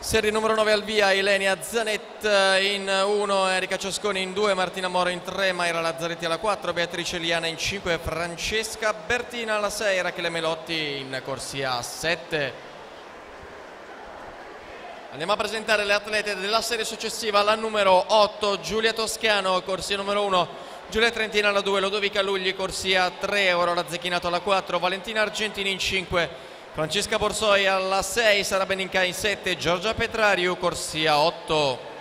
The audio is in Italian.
Serie numero 9 al via, Ilenia Zanet in 1, Erika Ciasconi in 2, Martina Moro in 3, Mayra Lazzaretti alla 4, Beatrice Liana in 5, Francesca Bertina alla 6, Rachele Melotti in corsia 7. Andiamo a presentare le atlete della serie successiva, la numero 8, Giulia Toscano, corsia numero 1, Giulia Trentina alla 2, Lodovica Lugli, corsia 3, Aurora Zecchinato alla 4, Valentina Argentini in 5, Francesca Borsoi alla 6, Sara Beninca in 7, Giorgia Petrariu, corsia 8.